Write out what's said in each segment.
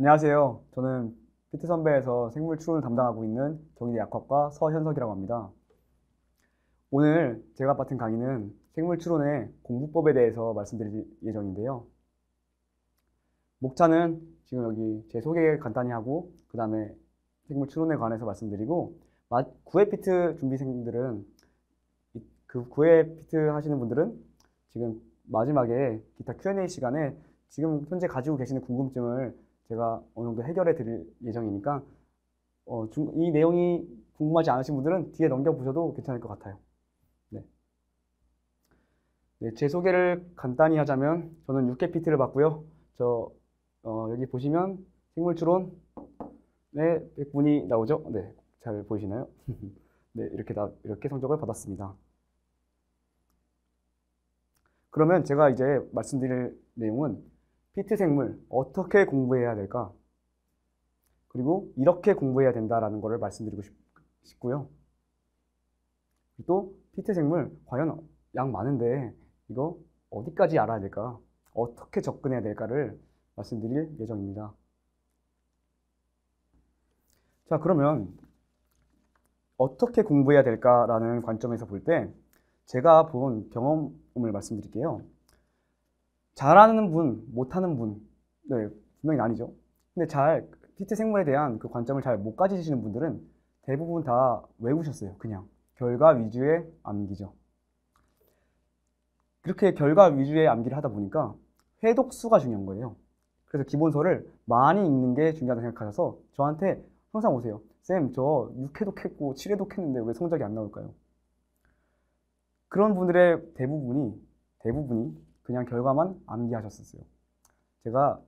안녕하세요. 저는 피트 선배에서 생물 추론을 담당하고 있는 경희대 약학과 서현석이라고 합니다. 오늘 제가 맡은 강의는 생물 추론의 공부법에 대해서 말씀드릴 예정인데요. 목차는 지금 여기 제 소개 간단히 하고 그 다음에 생물 추론에 관해서 말씀드리고 9회 피트 준비생들은 그 9회 피트 하시는 분들은 지금 마지막에 기타 Q&A 시간에 지금 현재 가지고 계시는 궁금증을 제가 어느 정도 해결해 드릴 예정이니까 이 내용이 궁금하지 않으신 분들은 뒤에 넘겨보셔도 괜찮을 것 같아요. 네. 제 소개를 간단히 하자면 저는 6회 PT를 받고요. 여기 보시면 생물추론에 100분이 나오죠? 네, 잘 보이시나요? 네, 이렇게 성적을 받았습니다. 그러면 제가 이제 말씀드릴 내용은 피트 생물 어떻게 공부해야 될까? 그리고 이렇게 공부해야 된다라는 것을 말씀드리고 싶고요. 또 피트 생물 과연 양 많은데 이거 어디까지 알아야 될까? 어떻게 접근해야 될까를 말씀드릴 예정입니다. 자, 그러면 어떻게 공부해야 될까라는 관점에서 볼 때 제가 본 경험을 말씀드릴게요. 잘하는 분, 못하는 분, 네, 분명히 나뉘죠. 근데 피트 생물에 대한 그 관점을 잘 못 가지시는 분들은 대부분 다 외우셨어요. 그냥 결과 위주의 암기죠. 그렇게 결과 위주의 암기를 하다 보니까 회독수가 중요한 거예요. 그래서 기본서를 많이 읽는 게 중요하다고 생각하셔서 저한테 항상 오세요. 쌤, 저 6회독 했고 7회독 했는데 왜 성적이 안 나올까요? 그런 분들의 대부분이 그냥 결과만 암기하셨었어요. 제가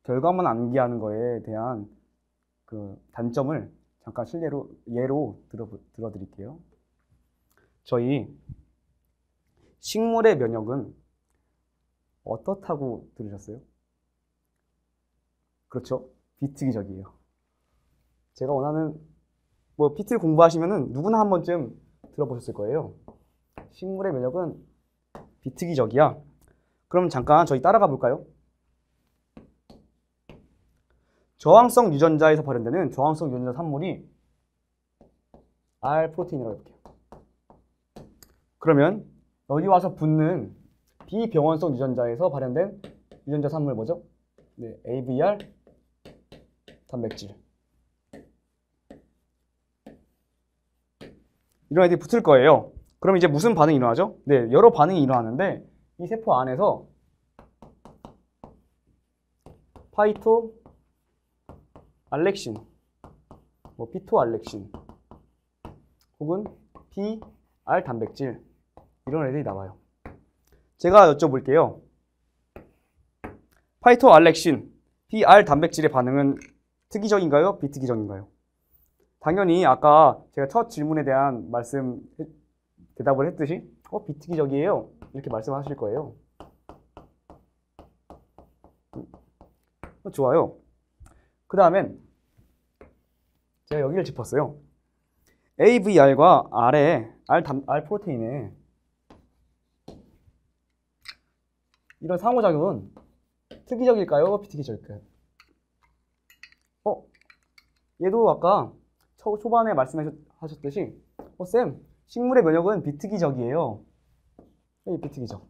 결과만 암기하는 거에 대한 그 단점을 잠깐 예로 들어드릴게요. 저희 식물의 면역은 어떻다고 들으셨어요? 그렇죠. 비특이적이에요. 제가 원하는 피트를 공부하시면은 누구나 한 번쯤 들어보셨을 거예요. 식물의 면역은 비특이적이야. 그럼 잠깐 저희 따라가 볼까요? 저항성 유전자에서 발현되는 저항성 유전자 산물이 R 프로테인이라고 해볼게요. 그러면 여기 와서 붙는 비병원성 유전자에서 발현된 유전자 산물 뭐죠? 네, AVR 단백질. 이런 애들이 붙을 거예요. 그럼 이제 무슨 반응이 일어나죠? 네, 여러 반응이 일어나는데 이 세포 안에서 파이토 알렉신, 피토 알렉신 혹은 PR 단백질 이런 애들이 나와요. 제가 여쭤볼게요. 파이토 알렉신, PR 단백질의 반응은 특이적인가요? 비특이적인가요? 당연히 아까 제가 첫 질문에 대한 대답을 했듯이 비특이적이에요. 이렇게 말씀하실 거예요. 좋아요. 그 다음엔 제가 여기를 짚었어요. AVR과 R 프로테인의 이런 상호작용은 특이적일까요? 비특이적일까요? 얘도 아까 초반에 말씀하셨듯이 쌤, 식물의 면역은 비특이적이에요. 비특이적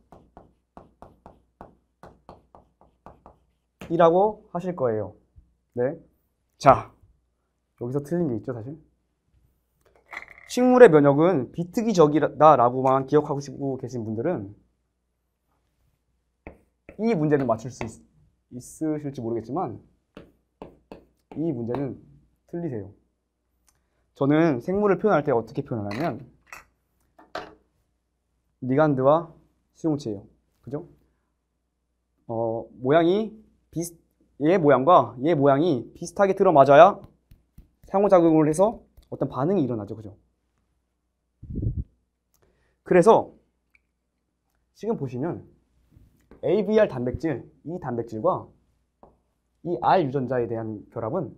이라고 하실 거예요. 네. 자, 여기서 틀린 게 있죠, 사실. 식물의 면역은 비특이적이다라고만 기억하고 계신 분들은 이 문제는 맞출 수 있으실지 모르겠지만 이 문제는 틀리세요. 저는 생물을 표현할 때 어떻게 표현하냐면 리간드와 수용체예요. 그죠? 얘 모양과 얘 모양이 비슷하게 들어맞아야 상호작용을 해서 어떤 반응이 일어나죠. 그죠? 그래서 지금 보시면 AVR 단백질, 이 단백질과 이 R 유전자에 대한 결합은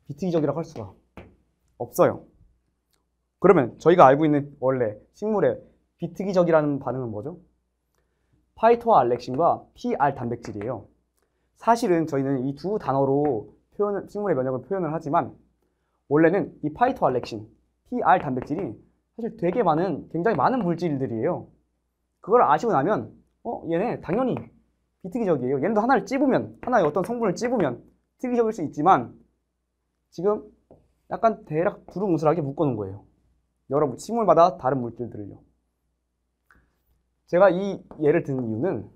비특이적이라고 할 수가 없어요. 그러면 저희가 알고 있는 원래 식물의 비특이적이라는 반응은 뭐죠? 파이토 알렉신과 PR 단백질이에요. 사실은 저희는 이 두 단어로 식물의 면역을 표현을 하지만 원래는 이 파이토알렉신, TR 단백질이 사실 굉장히 많은 물질들이에요. 그걸 아시고 나면 얘네 당연히 비특이적이에요. 얘네도 하나의 어떤 성분을 찝으면 특이적일 수 있지만 지금 약간 대략 두루뭉술하게 묶어놓은 거예요. 여러 식물마다 다른 물질들을요. 제가 이 예를 든 이유는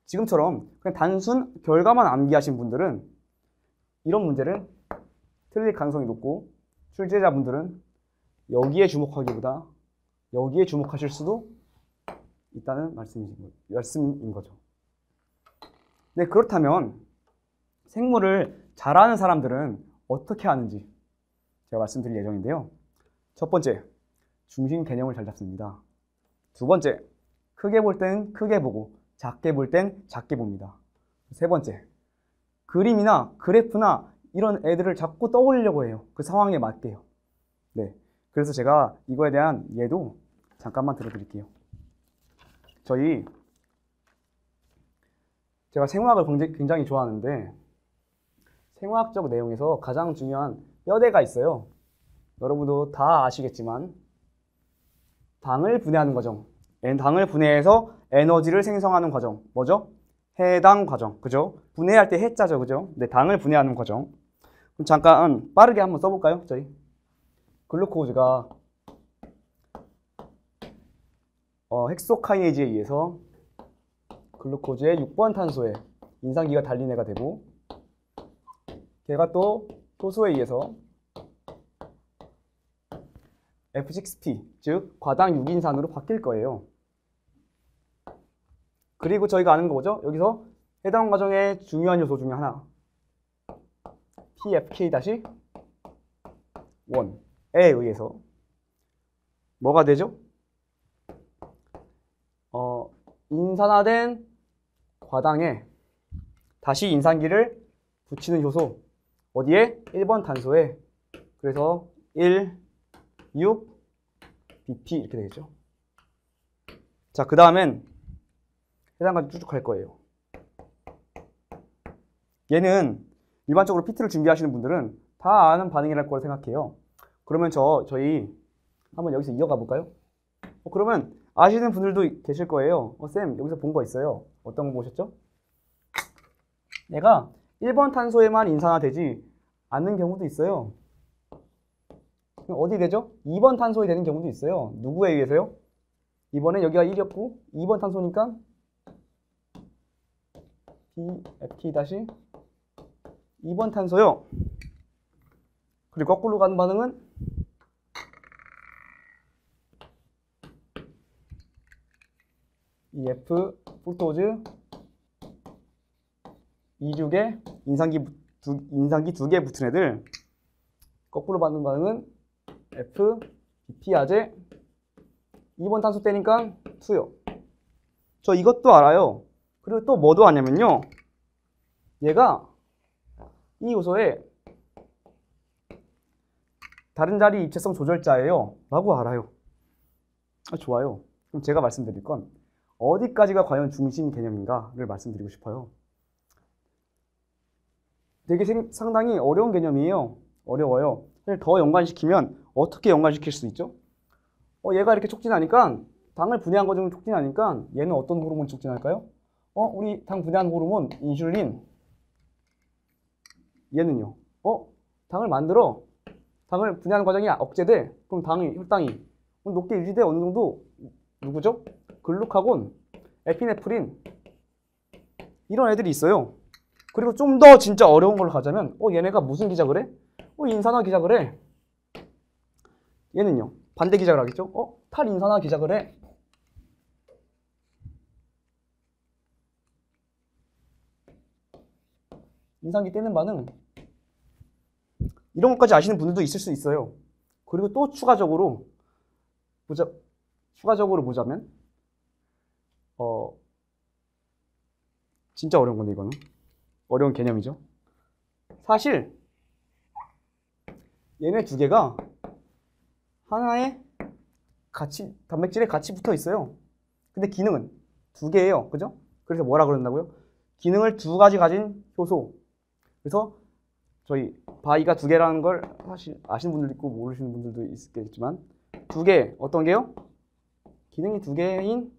지금처럼 그냥 단순 결과만 암기하신 분들은 이런 문제를 틀릴 가능성이 높고 출제자분들은 여기에 주목하기보다 여기에 주목하실 수도 있다는 말씀인 거죠. 네, 그렇다면 생물을 잘 아는 사람들은 어떻게 하는지 제가 말씀드릴 예정인데요. 첫 번째, 중심 개념을 잘 잡습니다. 두 번째, 크게 볼 땐 크게 보고 작게 볼 땐 작게 봅니다. 세 번째, 그림이나 그래프나 이런 애들을 자꾸 떠올리려고 해요. 그 상황에 맞게요. 네, 그래서 제가 이거에 대한 예도 잠깐만 들어드릴게요. 제가 생화학을 굉장히 좋아하는데 생화학적 내용에서 가장 중요한 뼈대가 있어요. 여러분도 다 아시겠지만 당을 분해하는 과정, 당을 분해해서 에너지를 생성하는 과정, 뭐죠? 해당 과정, 그죠? 분해할 때 해자죠, 그죠? 네, 당을 분해하는 과정. 그럼 잠깐 빠르게 한번 써볼까요? 글루코즈가 헥소카이네이즈에 의해서 글루코즈의 6번 탄소에 인산기가 달린 애가 되고 걔가 또 효소에 의해서 F6P, 즉 과당 6인산으로 바뀔 거예요. 그리고 저희가 아는 거 뭐죠? 여기서 해당 과정의 중요한 요소 중에 하나 PFK-1에 의해서 뭐가 되죠? 인산화된 과당에 다시 인산기를 붙이는 효소 어디에? 1번 탄소에. 그래서 1, 6, BP 이렇게 되겠죠. 자, 그 다음엔 해당까지 쭉쭉 갈 거예요. 얘는 일반적으로 PT를 준비하시는 분들은 다 아는 반응이랄 거라 생각해요. 그러면 저희 한번 여기서 이어가 볼까요? 그러면 아시는 분들도 계실 거예요. 쌤, 여기서 본 거 있어요. 어떤 거 보셨죠? 얘가 1번 탄소에만 인산화되지 않는 경우도 있어요. 어디 되죠? 2번 탄소에 되는 경우도 있어요. 누구에 의해서요? 이번에 여기가 1이었고 2번 탄소니까 PFK- 2번 탄소요. 그리고 거꾸로 가는 반응은 F 프루토즈 2죽에 인산기 2개 붙은 애들 거꾸로 받는 반응은 F BP아제 2번 탄소 때니까 2요. 저 이것도 알아요. 그리고 또 뭐도 아냐면요. 얘가 이 요소에 다른 자리 입체성 조절자예요. 라고 알아요. 좋아요. 그럼 제가 말씀드릴 건 어디까지가 과연 중심 개념인가를 말씀드리고 싶어요. 되게 상당히 어려운 개념이에요. 어려워요. 사실 더 연관시키면 어떻게 연관시킬 수 있죠? 얘가 이렇게 촉진하니까 당을 분해한 과정을 촉진하니까 얘는 어떤 호르몬 촉진할까요? 우리 당 분해한 호르몬 인슐린. 얘는요. 당을 분해하는 과정이 억제돼. 그럼 혈당이 높게 유지돼. 어느 정도 누구죠? 글루카곤, 에피네프린 이런 애들이 있어요. 그리고 좀 더 진짜 어려운 걸로 가자면 얘네가 무슨 기작을 해? 인산화 기작을 해. 얘는요. 반대 기작을 하겠죠? 탈인산화 기작을 해. 인산기 떼는 반응. 이런 것까지 아시는 분들도 있을 수 있어요. 그리고 또 추가적으로 보자면 진짜 어려운 건데 이거는 어려운 개념이죠. 사실 얘네 두 개가 하나의 단백질에 같이 붙어 있어요. 근데 기능은 두 개예요. 그죠? 그래서 뭐라 그런다고요? 기능을 두 가지 가진 효소. 그래서 저희 바이가 두 개라는 걸 사실 아시는 분들도 있고 모르시는 분들도 있겠지만 두 개, 어떤 게요? 기능이 두 개인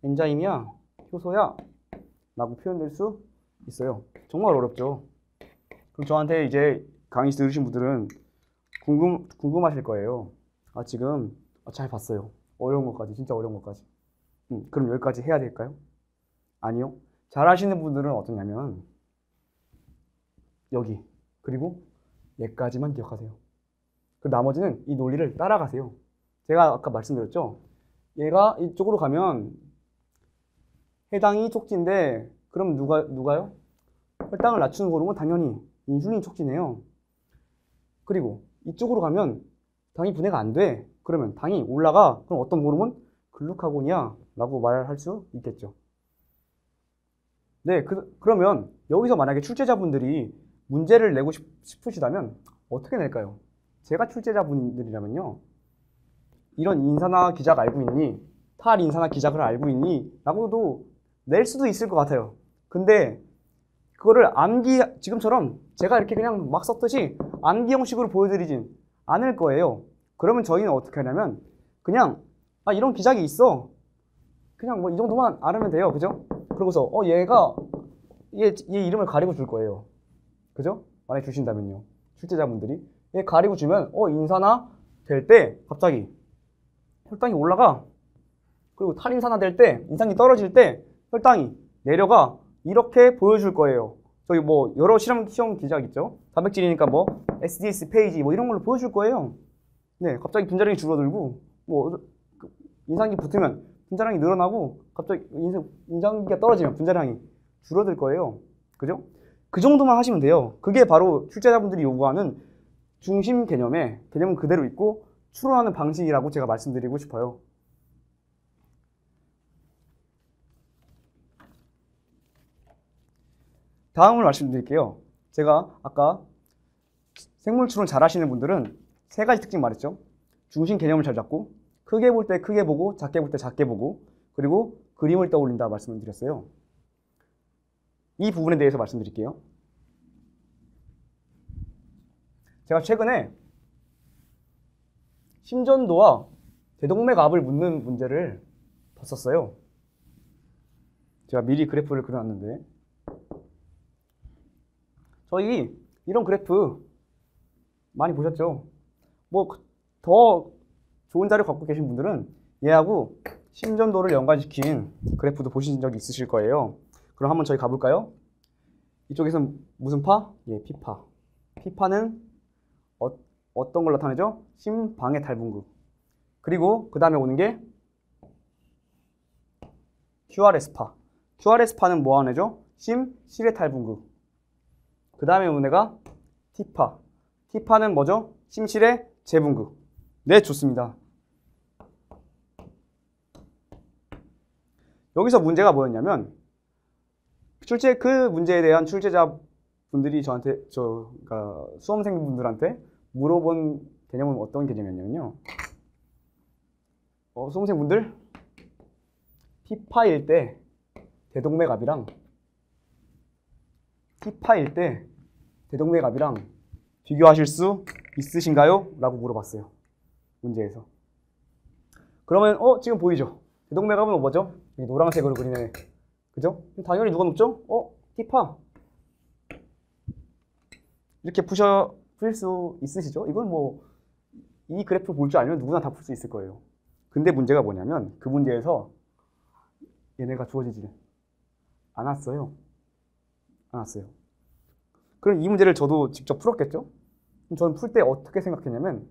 엔자임이야, 효소야 라고 표현될 수 있어요. 정말 어렵죠. 그럼 저한테 이제 강의 들으신 분들은 궁금하실 거예요. 아, 지금 잘 봤어요. 어려운 것까지, 진짜 어려운 것까지. 그럼 여기까지 해야 될까요? 아니요. 잘 하시는 분들은 어떠냐면 여기, 그리고 얘까지만 기억하세요. 그리고 나머지는 이 논리를 따라가세요. 제가 아까 말씀드렸죠? 얘가 이쪽으로 가면 해당이 촉진인데, 그럼 누가요? 혈당을 낮추는 호르몬은 당연히 인슐린 촉진이에요. 그리고 이쪽으로 가면 당이 분해가 안 돼. 그러면 당이 올라가. 그럼 어떤 호르몬? 글루카곤이야 라고 말할 수 있겠죠. 네, 그러면 여기서 만약에 출제자분들이 문제를 내고 싶으시다면 어떻게 낼까요? 제가 출제자분들이라면요, 이런 인산화 기작 알고 있니? 탈인산화 기작을 알고 있니? 라고도 낼 수도 있을 것 같아요. 근데 그거를 지금처럼 제가 이렇게 그냥 막 썼듯이 암기 형식으로 보여드리진 않을 거예요. 그러면 저희는 어떻게 하냐면 그냥 이런 기작이 있어. 그냥 뭐 이 정도만 알으면 돼요. 그죠? 그러고서 얘가 얘 이름을 가리고 줄 거예요. 그죠? 만약에 주신다면요. 출제자분들이 얘 가리고 주면 인산화 될 때 갑자기 혈당이 올라가. 그리고 탈인산화 될 때, 인산이 떨어질 때 혈당이 내려가. 이렇게 보여줄 거예요. 저기 뭐 여러 시험 기작 있죠? 단백질이니까 뭐 SDS 페이지 뭐 이런 걸로 보여줄 거예요. 네, 갑자기 분자량이 줄어들고 뭐 인산기 붙으면 분자량이 늘어나고 갑자기 인산기가 떨어지면 분자량이 줄어들 거예요. 그죠? 그 정도만 하시면 돼요. 그게 바로 출제자분들이 요구하는 중심 개념은 그대로 있고 추론하는 방식이라고 제가 말씀드리고 싶어요. 다음을 말씀드릴게요. 제가 아까 생물 추론 잘 하시는 분들은 세 가지 특징 말했죠. 중심 개념을 잘 잡고, 크게 볼 때 크게 보고, 작게 볼 때 작게 보고, 그리고 그림을 떠올린다 말씀을 드렸어요. 이 부분에 대해서 말씀드릴게요. 제가 최근에 심전도와 대동맥압을 묻는 문제를 봤었어요. 제가 미리 그래프를 그려놨는데, 저희 이런 그래프 많이 보셨죠? 뭐 더 좋은 자료 갖고 계신 분들은 얘하고 심전도를 연관시킨 그래프도 보신 적이 있으실 거예요. 그럼 한번 저희 가볼까요? 이쪽에서는 무슨 파? 피파. 피파는 어떤 걸 나타내죠? 심방해 탈분구. 그리고 그 다음에 오는 게 QRS파. QRS파는 뭐 하는 애죠? 실외 탈분구. 그 다음에 오는 애가 T파. T파는 뭐죠? 심실의 재분구. 네, 좋습니다. 여기서 문제가 뭐였냐면 그 문제에 대한 출제자분들이 저한테 그러니까 수험생분들한테 물어본 개념은 어떤 개념이었냐면요. 수험생분들 T파일 때 대동맥압이랑 T파일 때 대동맥압이랑 비교하실 수 있으신가요? 라고 물어봤어요. 문제에서. 그러면 지금 보이죠? 대동맥압은 뭐죠? 이 노란색으로 그리네. 그죠? 당연히 누가 높죠? T파. 이렇게 풀 수 있으시죠? 이건 뭐 이 그래프 볼 줄 알면 누구나 다 풀 수 있을 거예요. 근데 문제가 뭐냐면 그 문제에서 얘네가 주어지지 않았어요. 그럼 이 문제를 저도 직접 풀었겠죠? 저는 풀 때 어떻게 생각했냐면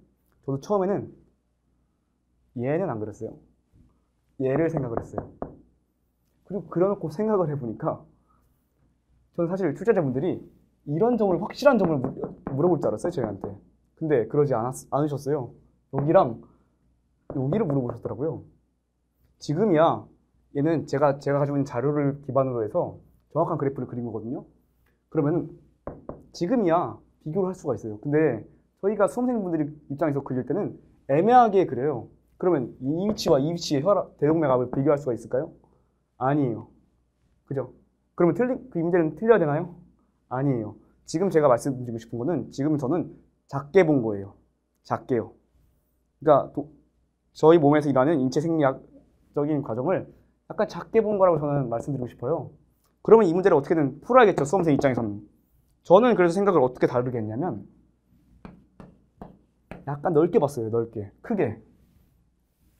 저도 처음에는 얘는 안 그랬어요. 얘를 생각을 했어요. 그리고 그려놓고 생각을 해보니까 저는 사실 출제자분들이 이런 점을 확실한 점을 물어볼 줄 알았어요. 저희한테. 근데 그러지 않으셨어요. 여기랑 여기를 물어보셨더라고요. 지금이야 얘는 제가 가지고 있는 자료를 기반으로 해서 정확한 그래프를 그린 거거든요. 그러면은 지금이야 비교를 할 수가 있어요. 근데 저희가 수험생분들 입장에서 그릴 때는 애매하게 그래요. 그러면 이 위치와 이 위치의 대동맥압을 비교할 수가 있을까요? 아니에요. 그죠? 그러면 그 문제는 틀려야 되나요? 아니에요. 지금 제가 말씀드리고 싶은 거는 지금 저는 작게 본 거예요. 작게요. 그러니까 저희 몸에서 일하는 인체 생리학적인 과정을 약간 작게 본 거라고 저는 말씀드리고 싶어요. 그러면 이 문제를 어떻게든 풀어야겠죠. 수험생 입장에서는. 저는 그래서 생각을 어떻게 다르게 했냐면 약간 넓게 봤어요. 넓게. 크게.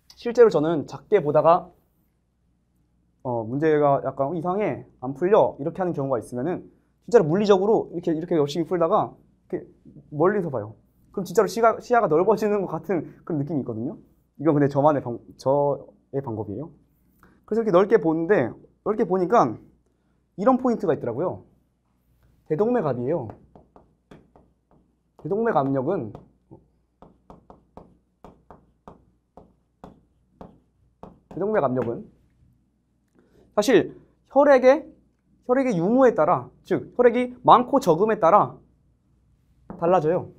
실제로 저는 작게 보다가 문제가 약간 이상해, 안 풀려 이렇게 하는 경우가 있으면은 진짜로 물리적으로 이렇게 열심히 풀다가 이렇게 멀리서 봐요. 그럼 진짜로 시야가 넓어지는 것 같은 그런 느낌이 있거든요. 이건 근데 저의 방법이에요. 그래서 이렇게 넓게 보는데 넓게 보니까 이런 포인트가 있더라고요. 대동맥압이에요. 대동맥 압력은 사실 혈액의 유무에 따라, 즉 혈액이 많고 적음에 따라 달라져요.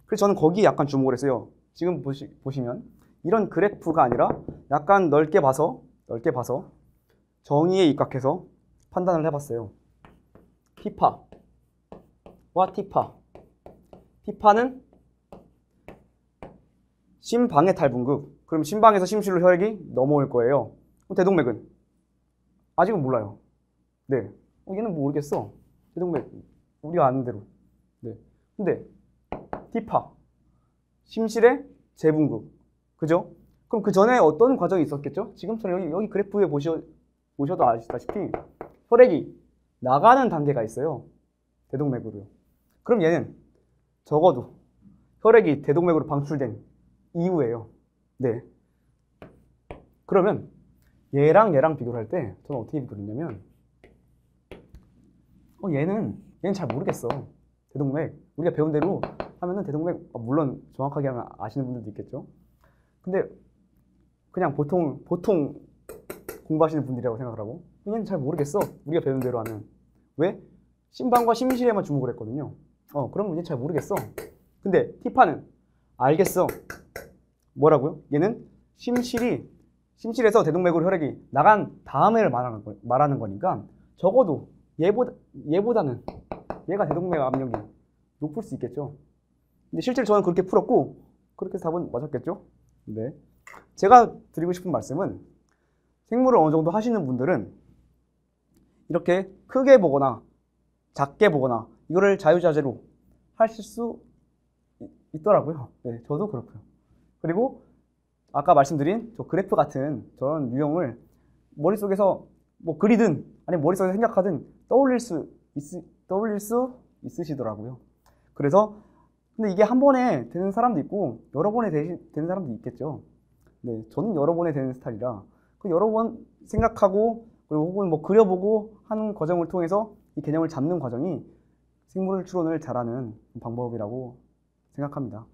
그래서 저는 거기에 약간 주목을 했어요. 지금 보시면 이런 그래프가 아니라 약간 넓게 봐서 정의에 입각해서 판단을 해봤어요. 피파와 티파. 피파는 심방해 탈분극. 그럼 심방에서 심실로 혈액이 넘어올 거예요. 그럼 대동맥은? 아직은 몰라요. 네. 얘는 모르겠어. 대동맥. 우리가 아는 대로. 네. 근데 티파. 심실의 재분극. 그죠? 그럼 그 전에 어떤 과정이 있었겠죠? 지금처럼 여기 그래프에 보셔도 아시다시피 혈액이 나가는 단계가 있어요. 대동맥으로요. 그럼 얘는 적어도 혈액이 대동맥으로 방출된 이후에요. 네. 그러면 얘랑 비교를 할 때 저는 어떻게 비교를 했냐면 얘는 잘 모르겠어. 대동맥. 우리가 배운 대로 하면은 대동맥, 물론 정확하게 하면 아시는 분들도 있겠죠. 근데 그냥 보통 공부하시는 분들이라고 생각을 하고 얘는 잘 모르겠어. 우리가 배운 대로 하면. 왜? 심방과 심실에만 주목을 했거든요. 그러면 얘는 잘 모르겠어. 근데 티파는 알겠어. 뭐라고요? 얘는 심실에서 대동맥으로 혈액이 나간 다음에를 말하는 거니까 적어도 얘보다는 얘가 대동맥 압력이 높을 수 있겠죠. 근데 실제로 저는 그렇게 풀었고 그렇게 해서 답은 맞았겠죠. 네. 제가 드리고 싶은 말씀은 생물을 어느 정도 하시는 분들은 이렇게 크게 보거나 작게 보거나 이거를 자유자재로 하실 수 있더라고요. 네, 저도 그렇고요. 그리고 아까 말씀드린 저 그래프 같은 저런 유형을 머릿속에서 뭐 그리든 아니면 머릿속에서 생각하든 떠올릴 수 있으시더라고요. 그래서 근데 이게 한 번에 되는 사람도 있고 여러 번에 되는 사람도 있겠죠. 네, 저는 여러 번에 되는 스타일이라 그 여러 번 생각하고 그리고 혹은 뭐 그려보고 하는 과정을 통해서 이 개념을 잡는 과정이 생물 추론을 잘하는 방법이라고 생각합니다.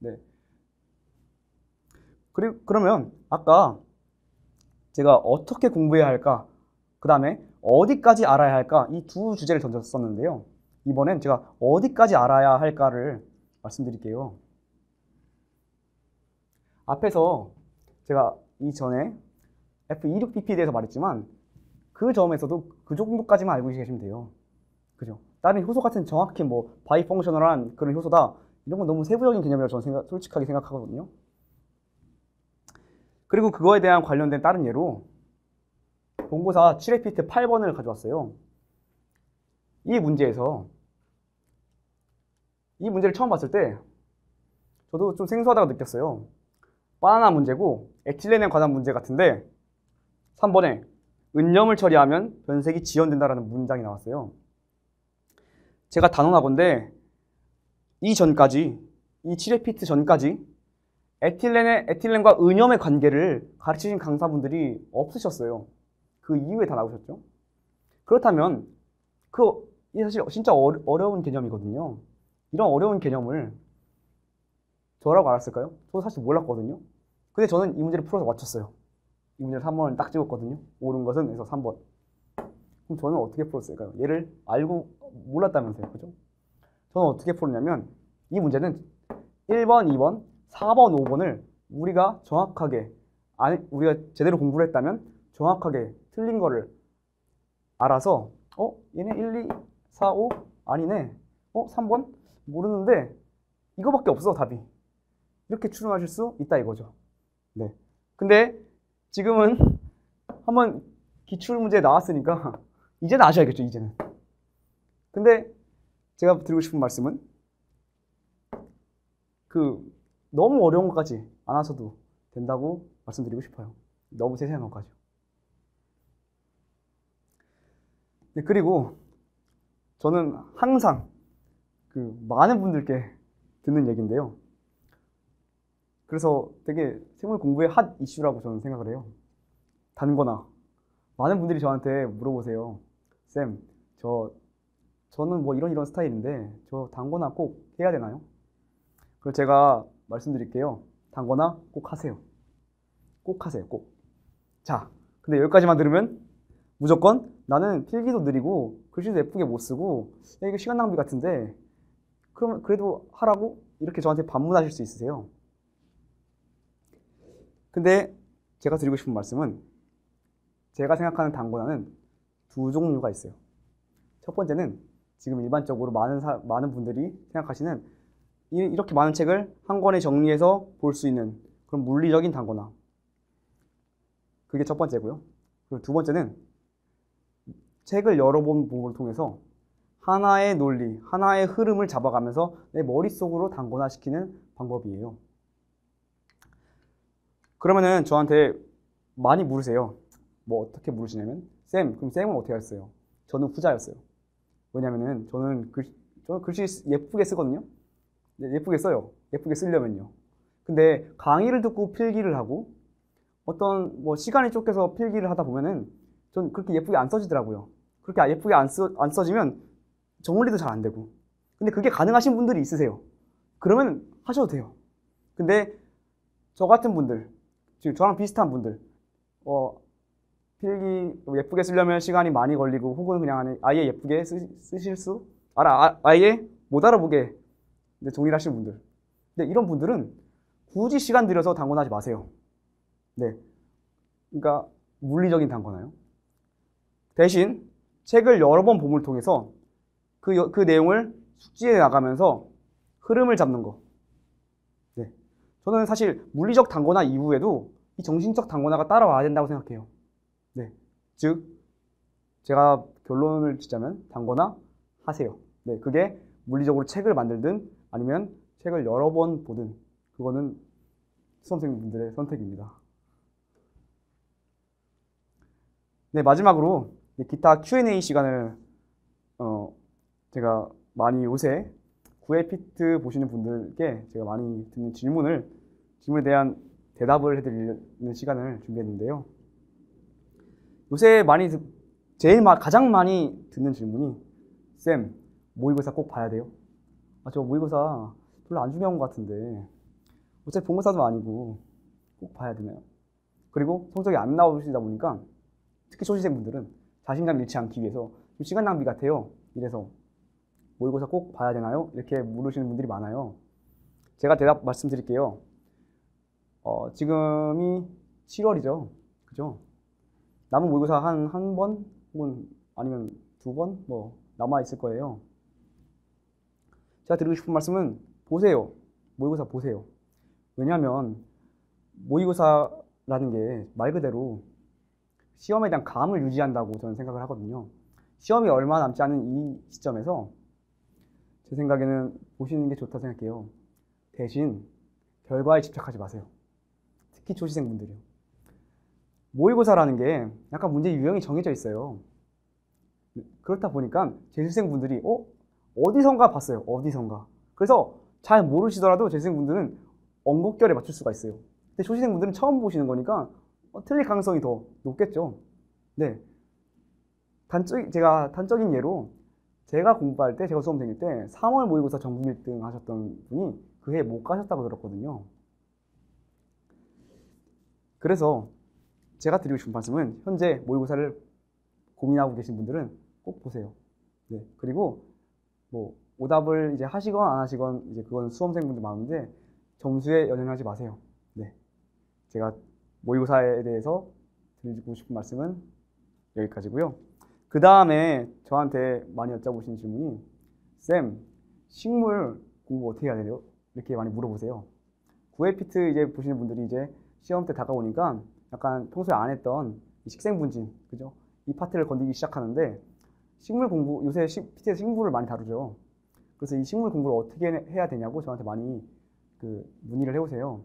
네. 그러면 아까 제가 어떻게 공부해야 할까, 그 다음에 어디까지 알아야 할까, 이 두 주제를 던졌었는데요. 이번엔 제가 어디까지 알아야 할까를 말씀드릴게요. 앞에서 제가 이전에 F26BP에 대해서 말했지만 그 점에서도 그 정도까지만 알고 계시면 돼요. 그죠? 다른 효소 같은 정확히 뭐 바이펑셔널한 그런 효소다 이런 건 너무 세부적인 개념이라고 저는 솔직하게 생각하거든요. 그리고 그거에 대한 관련된 다른 예로 본고사 7회피트 8번을 가져왔어요. 이 문제에서 이 문제를 처음 봤을 때 저도 좀 생소하다고 느꼈어요. 바나나 문제고 에틸렌에 관한 문제 같은데 3번에 은염을 처리하면 변색이 지연된다라는 문장이 나왔어요. 제가 단언하건대 이 7회피트 전까지 에틸렌과 은염의 관계를 가르치신 강사분들이 없으셨어요. 그 이후에 다 나오셨죠. 그렇다면 이게 사실 진짜 어려운 개념이거든요. 이런 어려운 개념을 저라고 알았을까요? 저도 사실 몰랐거든요. 근데 저는 이 문제를 풀어서 맞췄어요. 이 문제를 3번을 딱 찍었거든요. 옳은 것은 그래서 3번. 그럼 저는 어떻게 풀었을까요? 얘를 알고 몰랐다면서요. 그죠? 저는 어떻게 풀었냐면 이 문제는 1번, 2번, 4번, 5번을 우리가 정확하게 우리가 제대로 공부를 했다면 정확하게 틀린 거를 알아서 얘네 1, 2, 4, 5 아니네. 3번 모르는데 이거밖에 없어 답이. 이렇게 추론하실 수 있다 이거죠. 네. 근데 지금은 한번 기출문제 나왔으니까 이제는 아셔야겠죠, 이제는. 근데 제가 드리고 싶은 말씀은 너무 어려운 것까지 안 하셔도 된다고 말씀드리고 싶어요. 너무 세세한 것까지. 네, 그리고 저는 항상 많은 분들께 듣는 얘기인데요. 그래서 되게 생물 공부의 핫 이슈라고 저는 생각을 해요. 단거나. 많은 분들이 저한테 물어보세요. 쌤, 저는 뭐 이런 스타일인데 저 단거나 꼭 해야 되나요? 그래서 제가 말씀드릴게요. 단거나 꼭 하세요. 꼭 하세요, 꼭. 자, 근데 여기까지만 들으면 무조건 나는 필기도 느리고 글씨도 예쁘게 못 쓰고 이거 시간 낭비 같은데 그러면 그래도 하라고 이렇게 저한테 반문하실 수 있으세요. 근데 제가 드리고 싶은 말씀은 제가 생각하는 단권화는 두 종류가 있어요. 첫 번째는 지금 일반적으로 많은 분들이 생각하시는 이렇게 많은 책을 한 권에 정리해서 볼 수 있는 그런 물리적인 단권화. 그게 첫 번째고요. 그리고 두 번째는 책을 여러 번 보는 통해서 하나의 논리, 하나의 흐름을 잡아가면서 내 머릿속으로 단권화시키는 방법이에요. 그러면은 저한테 많이 물으세요. 뭐 어떻게 물으시냐면 그럼 쌤은 어떻게 하셨어요? 저는 후자였어요. 왜냐면은 저는 글씨 예쁘게 쓰거든요. 네, 예쁘게 써요. 예쁘게 쓰려면요. 근데 강의를 듣고 필기를 하고 어떤 시간이 쫓겨서 필기를 하다 보면은 전 그렇게 예쁘게 안 써지더라고요. 그렇게 예쁘게 안 써지면 정리도 잘 안 되고. 근데 그게 가능하신 분들이 있으세요. 그러면 하셔도 돼요. 근데 저 같은 분들, 지금 저랑 비슷한 분들, 필기 예쁘게 쓰려면 시간이 많이 걸리고 혹은 그냥 아예 예쁘게 쓰실 수 아예 못 알아보게 정리를 하시는 분들. 근데 이런 분들은 굳이 시간 들여서 단권하지 마세요. 네, 그러니까 물리적인 단권화요. 대신 책을 여러 번 봄을 통해서 그 내용을 숙지해 나가면서 흐름을 잡는 거. 네, 저는 사실 물리적 단권화 이후에도 이 정신적 단권화가 따라와야 된다고 생각해요. 네, 즉 제가 결론을 짓자면 단권화 하세요. 네, 그게 물리적으로 책을 만들든 아니면 책을 여러 번 보든 그거는 수험생분들의 선택입니다. 네, 마지막으로 기타 Q&A 시간을 제가 많이 요새 9회피트 보시는 분들께 제가 많이 듣는 질문에 대한 대답을 해드리는 시간을 준비했는데요. 요새 가장 많이 듣는 질문이 쌤, 모의고사 꼭 봐야 돼요? 저 모의고사 별로 안 중요한 것 같은데 어차피 본고사도 아니고 꼭 봐야 되나요? 그리고 성적이 안 나오시다 보니까 특히 초시생분들은 자신감 잃지 않기 위해서 좀 시간 낭비 같아요. 이래서 모의고사 꼭 봐야 되나요? 이렇게 물으시는 분들이 많아요. 제가 대답 말씀드릴게요. 지금이 7월이죠. 그죠? 남은 모의고사 한 번 혹은 아니면 2번 남아 있을 거예요. 제가 드리고 싶은 말씀은 보세요. 모의고사 보세요. 왜냐하면 모의고사라는 게 말 그대로 시험에 대한 감을 유지한다고 저는 생각을 하거든요. 시험이 얼마 남지 않은 이 시점에서 제 생각에는 보시는 게 좋다 생각해요. 대신 결과에 집착하지 마세요. 특히 초시생분들이요. 모의고사라는 게 약간 문제 유형이 정해져 있어요. 그렇다 보니까 재수생분들이 어디선가 봤어요. 어디선가. 그래서 잘 모르시더라도 재수생분들은 엉겁결에 맞출 수가 있어요. 근데 초시생분들은 처음 보시는 거니까 틀릴 가능성이 더 높겠죠. 네. 제가 단적인 예로 제가 공부할 때, 제가 수험생일 때 3월 모의고사 전국 1등 하셨던 분이 그 해에 못 가셨다고 들었거든요. 그래서 제가 드리고 싶은 말씀은 현재 모의고사를 고민하고 계신 분들은 꼭 보세요. 네. 그리고 오답을 이제 하시건 안 하시건 이제 그건 수험생분들 마음인데 점수에 연연하지 마세요. 네. 제가 모의고사에 대해서 드리고 싶은 말씀은 여기까지고요. 그 다음에 저한테 많이 여쭤보시는 질문이 쌤, 식물 공부 어떻게 해야 돼요? 이렇게 많이 물어보세요. 9회피트 이제 보시는 분들이 이제 시험 때 다가오니까 약간 평소에 안 했던 이 식생분진, 그죠? 이 파트를 건드리기 시작하는데 식물 공부, 요새 PT에서 식물을 많이 다루죠. 그래서 이 식물 공부를 어떻게 해야 되냐고 저한테 많이 문의를 해오세요.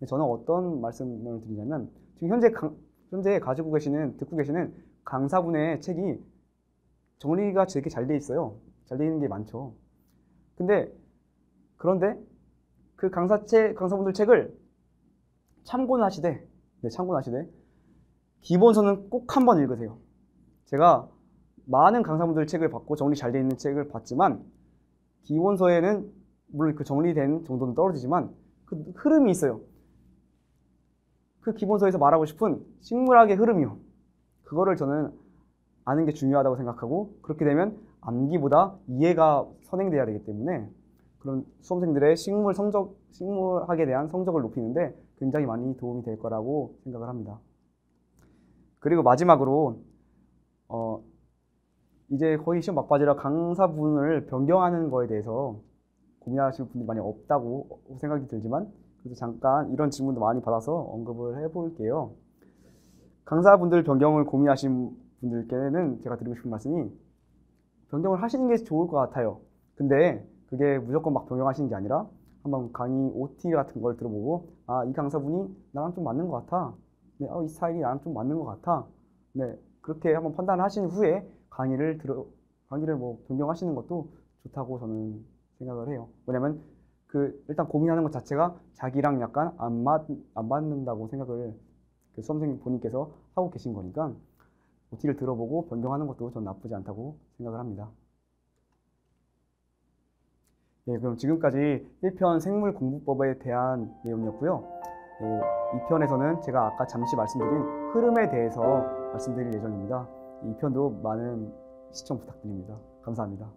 저는 어떤 말씀을 드리냐면 지금 현재 가지고 계시는, 듣고 계시는 강사분의 책이 정리가 되게 잘 돼 있어요. 잘 돼 있는 게 많죠. 그런데 그 강사분들 책을 참고는 하시되, 기본서는 꼭 한번 읽으세요. 제가 많은 강사분들 책을 받고 정리 잘 돼 있는 책을 봤지만 기본서에는 물론 그 정리된 정도는 떨어지지만 그 흐름이 있어요. 그 기본서에서 말하고 싶은 식물학의 흐름이요. 그거를 저는 아는 게 중요하다고 생각하고, 그렇게 되면 암기보다 이해가 선행돼야 되기 때문에 그런 수험생들의 식물학에 대한 성적을 높이는데 굉장히 많이 도움이 될 거라고 생각을 합니다. 그리고 마지막으로 이제 거의 시험 막바지라 강사분을 변경하는 거에 대해서 고민하시는 분들이 많이 없다고 생각이 들지만 그래서 잠깐 이런 질문도 많이 받아서 언급을 해볼게요. 강사분들 변경을 고민하신 분들께는 제가 드리고 싶은 말씀이 변경을 하시는 게 좋을 것 같아요. 근데 그게 무조건 막 변경하시는 게 아니라 한번 강의 OT 같은 걸 들어보고 이 강사분이 나랑 좀 맞는 것 같아. 네, 이 스타일이 나랑 좀 맞는 것 같아. 네, 그렇게 한번 판단을 하신 후에 강의를 뭐 변경하시는 것도 좋다고 저는 생각을 해요. 왜냐면 일단 고민하는 것 자체가 자기랑 약간 안 맞는다고 생각을 수험생 본인께서 하고 계신 거니까 OT를 들어보고 변경하는 것도 전 나쁘지 않다고 생각을 합니다. 네, 그럼 지금까지 1편 생물공부법에 대한 내용이었고요. 네, 2편에서는 제가 아까 잠시 말씀드린 흐름에 대해서 말씀드릴 예정입니다. 2편도 많은 시청 부탁드립니다. 감사합니다.